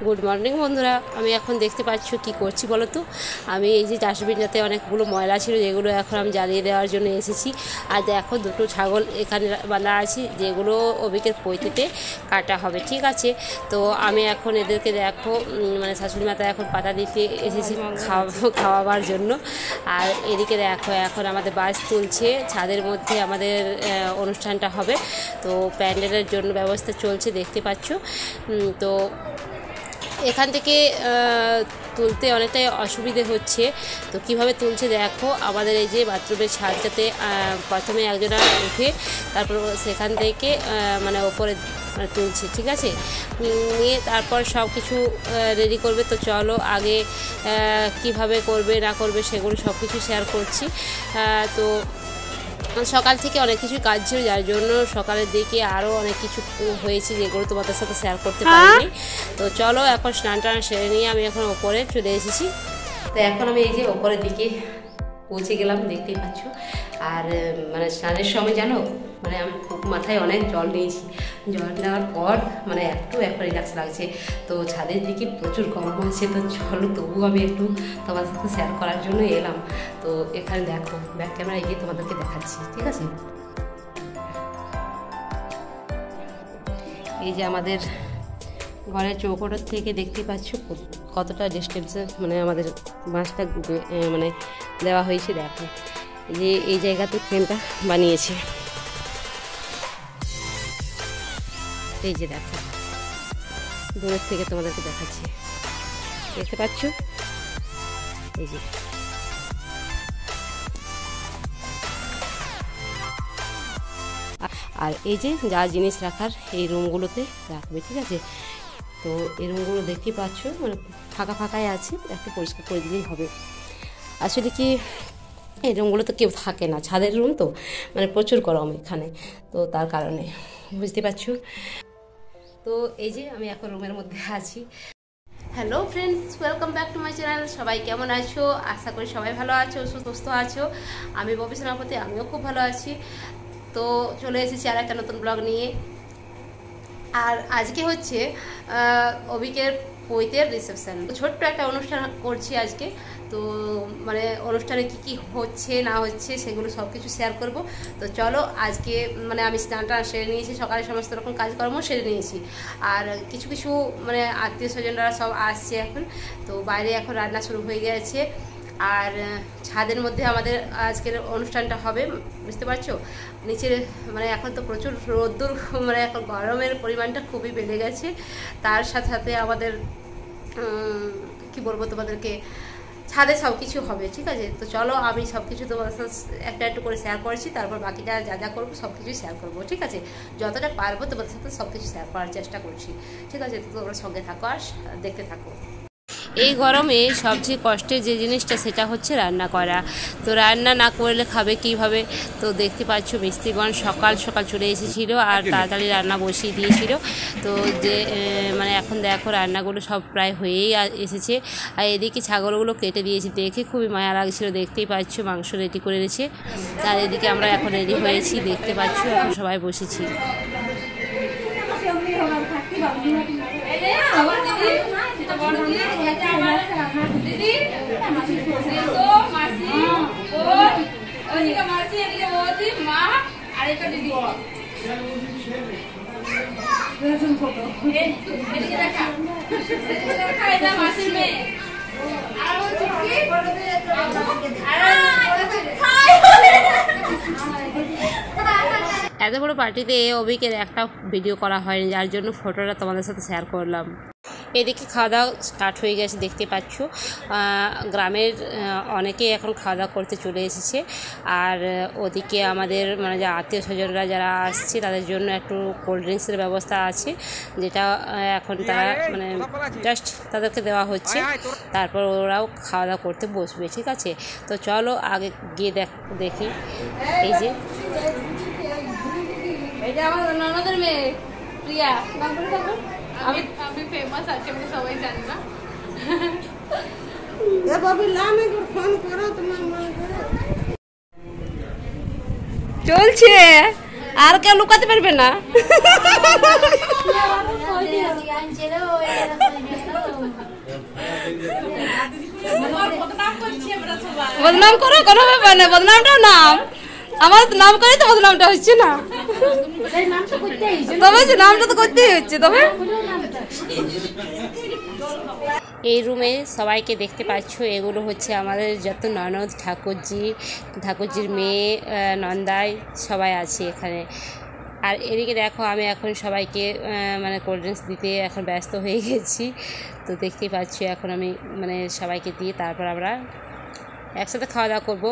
Good morning বন্ধুরা, আমি এখন দেখতে পাচ্ছ কি করছি বলো তো। আমি এই যে ডাস্টবিনটাতে অনেকগুলো ময়লা ছিল যেগুলো এখন আমি জ্বালিয়ে দেওয়ার জন্য এসেছি। আর দেখো দুটো ছাগল এখানে বাঁধা আছে যেগুলো অবিকের পৈতেতে কাটা হবে, ঠিক আছে। তো আমি এখন এদেরকে দেখো মানে শাশুড়ি মাতা এখন পাতা দিতে এসেছি খাওয়াবার জন্য। আর এদিকে দেখো এখন আমাদের বাস তুলছে, ছাদের মধ্যে আমাদের অনুষ্ঠানটা হবে। তো প্যান্ডেলের জন্য ব্যবস্থা চলছে দেখতে পাচ্ছ। তো এখান থেকে তুলতে অনেকটাই অসুবিধে হচ্ছে। তো কিভাবে তুলছে দেখো, আমাদের এই যে বাথরুমের ছাদটাতে প্রথমে একজনা উঠে তারপর সেখান থেকে মানে ওপরে তুলছে, ঠিক আছে। নিয়ে তারপর সব কিছু রেডি করবে। তো চলো আগে কিভাবে করবে না করবে সেগুলো সব কিছু শেয়ার করছি। তো সকাল থেকে অনেক কিছু কাজ ছিল, যার জন্য সকালের দিকে আরও অনেক কিছু হয়েছে যেগুলো তোমাদের সাথে শেয়ার করতে পারিনি। তো চলো এখন স্নান টান সেরে নিয়ে আমি এখন ওপরে চলে এসেছি। তো এখন আমি এই যে ওপরের দিকে পৌঁছে গেলাম, দেখতেই পাচ্ছ। আর মানে স্নানের সময় জানো মানে আমি মাথায় অনেক জল নিয়েছি। জল নেওয়ার পর মানে একটু রিল্যাক্স লাগছে। তো ছাদের দিকে প্রচুর গরম আছে, তো চলো তবু আমি একটু তোমাদের সাথে শেয়ার করার জন্য এলাম। তো এখানে দেখো ব্যাক ক্যামেরা এগিয়ে তোমাদেরকে দেখাচ্ছি, ঠিক আছে। এই যে আমাদের ঘরের চৌকোটার থেকে দেখতে পাচ্ছ কতটা ডিস্টেন্সে মানে আমাদের বাঁশটা মানে দেওয়া হয়েছে। দেখো যে এই জায়গাতে ফ্রেমটা বানিয়েছে, এই যে দেখো দূরের থেকে তোমাদেরকে দেখাচ্ছি, দেখতে পাচ্ছ এই যে। আর এই যে যা জিনিস রাখার এই রুমগুলোতে রাখবে, ঠিক আছে। তো এই রুমগুলো দেখতেই পাচ্ছ মানে ফাঁকা ফাঁকাই আছে, একটু পরিষ্কার করে দিলেই হবে। আসলে কি এই রুমগুলো তো কেউ থাকে না, ছাদের রুম তো মানে প্রচুর গরম এখানে, তো তার কারণে বুঝতে পারছো। তো এই যে আমি এখন রুমের মধ্যে আছি। Hello friends, welcome back to my channel. সবাই কেমন আছো? আশা করি সবাই ভালো আছো, সুস্থ আছো। আমি ববি সেনাপতি, আমিও খুব ভালো আছি। তো চলে এসেছি আর একটা নতুন ব্লগ নিয়ে। আর আজকে হচ্ছে অবিকের পৈতের রিসেপশন, ছোট্ট একটা অনুষ্ঠান করছি আজকে। তো মানে অনুষ্ঠানে কি কি হচ্ছে না হচ্ছে সেগুলো সব কিছু শেয়ার করব। তো চলো আজকে মানে আমি স্নানটা সেরে নিয়েছি, সকালে সমস্ত রকম কাজকর্ম সেরে নিয়েছি। আর কিছু কিছু মানে আত্মীয় স্বজনরা সব আসছে এখন। তো বাইরে এখন রান্না শুরু হয়ে গেছে। আর ছাদের মধ্যে আমাদের আজকের অনুষ্ঠানটা হবে, বুঝতে পারছো। নিচের মানে এখন তো প্রচুর রোদ্দুর, মানে এখন গরমের পরিমাণটা খুবই বেড়ে গেছে। তার সাথে সাথে আমাদের কি বলবো তোমাদেরকে, ছাদে সব কিছু হবে, ঠিক আছে। তো চলো আমি সব কিছু তোমাদের সাথে একটা একটু করে শেয়ার করছি, তারপর বাকিটা যা যা করবো সব কিছুই শেয়ার করবো, ঠিক আছে। যতটা পারবো তোমাদের সাথে সব কিছু শেয়ার করার চেষ্টা করছি, ঠিক আছে। তো তোমরা সঙ্গে থাকো আর দেখতে থাকো। এই গরমে সবচেয়ে কষ্টের যে জিনিসটা সেটা হচ্ছে রান্না করা। তো রান্না না করলে খাবে কীভাবে? তো দেখতে পাচ্ছ মিস্ত্রিগণ সকাল সকাল চলে এসেছিলো আর তাড়াতাড়ি রান্না বসিয়ে দিয়েছিল। তো যে মানে এখন দেখো রান্নাগুলো সব প্রায় হয়েই এসেছে। আর এদিকে ছাগলগুলো কেটে দিয়েছি, দেখে খুবই মায়া লাগছিলো। দেখতেই পাচ্ছ মাংস রেডি করে দিয়েছে। আর এদিকে আমরা এখন রেডি হয়েছি, দেখতে পাচ্ছ এখন সবাই বসেছি। এত বড় পার্টিতে অবিকের একটা ভিডিও করা হয়নি, যার জন্য ফটোটা তোমাদের সাথে শেয়ার করলাম। এদিকে খাওয়া দাওয়া স্টার্ট হয়ে গেছে, দেখতে পাচ্ছ গ্রামের অনেকেই এখন খাওয়া দাওয়া করতে চলে এসেছে। আর ওদিকে আমাদের মানে যা আত্মীয় স্বজনরা যারা আসছে তাদের জন্য একটু কোল্ড ড্রিঙ্কসের ব্যবস্থা আছে, যেটা এখন তারা মানে জাস্ট তাদেরকে দেওয়া হচ্ছে। তারপর ওরাও খাওয়া দাওয়া করতে বসবে, ঠিক আছে। তো চলো আগে গিয়ে দেখি। এই যে এটা আমার ননদের মেয়ে প্রিয়া, আমি ফেমাস আছি, আমি সবাই জানি না। চলছে আর কেউ লুকাতে পারবে না। বদনাম করো, কোনো ব্যাপার না, বদনামটাও নাম, আমার নাম করে তো বদনামটা হচ্ছে না, তবে নামটা তো করতেই হচ্ছে। তবে এই রুমে সবাইকে দেখতে পাচ্ছ, এগুলো হচ্ছে আমাদের যত ননদ, ঠাকুরজির মেয়ে, নন্দাই সবাই আছে এখানে। আর এদিকে দেখো আমি এখন সবাইকে মানে কোল্ড ড্রিঙ্কস দিতে এখন ব্যস্ত হয়ে গেছি। তো দেখতেই পাচ্ছি এখন আমি মানে সবাইকে দিয়ে তারপর আমরা একসাথে খাওয়া দাওয়া করবো।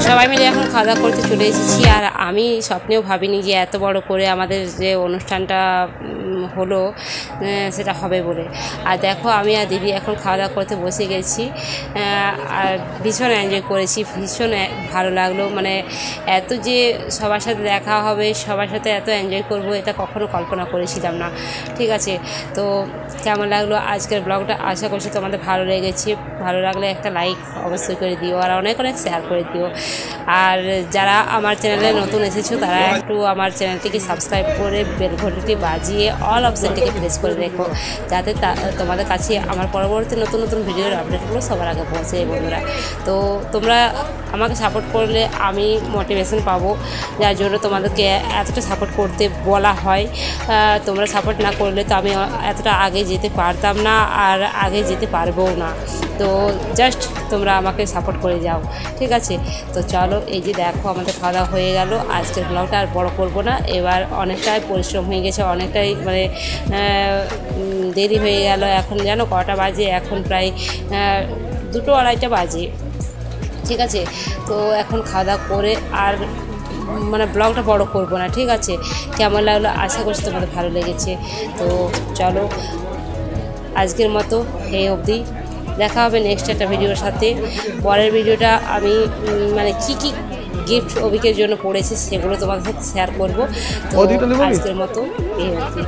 সবাই মিলে এখন খাওয়া দাওয়া করতে চলে এসেছি। আর আমি স্বপ্নেও ভাবিনি যে এত বড় করে আমাদের যে অনুষ্ঠানটা হলো সেটা হবে বলে। আর দেখো আমি আর দিদি এখন খাওয়া দাওয়া করতে বসে গেছি, আর ভীষণ এনজয় করেছি, ভীষণ ভালো লাগলো। মানে এত যে সবার সাথে দেখা হবে, সবার সাথে এত এনজয় করব, এটা কখনো কল্পনা করেছিলাম না। ঠিক আছে, তো কেমন লাগলো আজকের ব্লগটা, আশা করছি তোমাদের ভালো লেগেছে। ভালো লাগলে একটা লাইক অবশ্যই করে দিও, আর অনেক অনেক শেয়ার করে দিও। আর যারা আমার চ্যানেলে নতুন এসেছো তারা একটু আমার চ্যানেলটিকে সাবস্ক্রাইব করে বেল ঘন্টিটি বাজিয়ে অল অপশানটিকে প্রেস করে রেখো, যাতে তোমাদের কাছে আমার পরবর্তী নতুন নতুন ভিডিওর আপডেটগুলো সবার আগে পৌঁছে বন্ধুরা। তো তোমরা আমাকে সাপোর্ট করলে আমি মোটিভেশন পাবো, যার জন্য তোমাদেরকে এতটা সাপোর্ট করতে বলা হয়। তোমরা সাপোর্ট না করলে তো আমি এতটা আগে যেতে পারতাম না, আর আগে যেতে পারবও না। তো জাস্ট তোমরা আমাকে সাপোর্ট করে যাও, ঠিক আছে। তো চলো, এই যে দেখো আমাদের খাওয়া দাওয়া হয়ে গেল। আজকের ব্লগটা আর বড় করবো না, এবার অনেকটাই পরিশ্রম হয়ে গেছে, অনেকটাই মানে দেরি হয়ে গেল। এখন জানো কটা বাজে? এখন প্রায় 2-2:30 বাজে, ঠিক আছে। তো এখন খাওয়া দাওয়া করে আর মানে ব্লগটা বড় করবো না, ঠিক আছে। কেমন লাগলো আশা করছি তোমাদের ভালো লেগেছে। তো চলো আজকের মতো এই অবধি, দেখা হবে নেক্সট একটা ভিডিওর সাথে। পরের ভিডিওটা আমি মানে কি গিফট অভিকের জন্য পড়েছি সেগুলো তোমাদের সাথে শেয়ার করবো। তো আজকের মতো এই অবধি।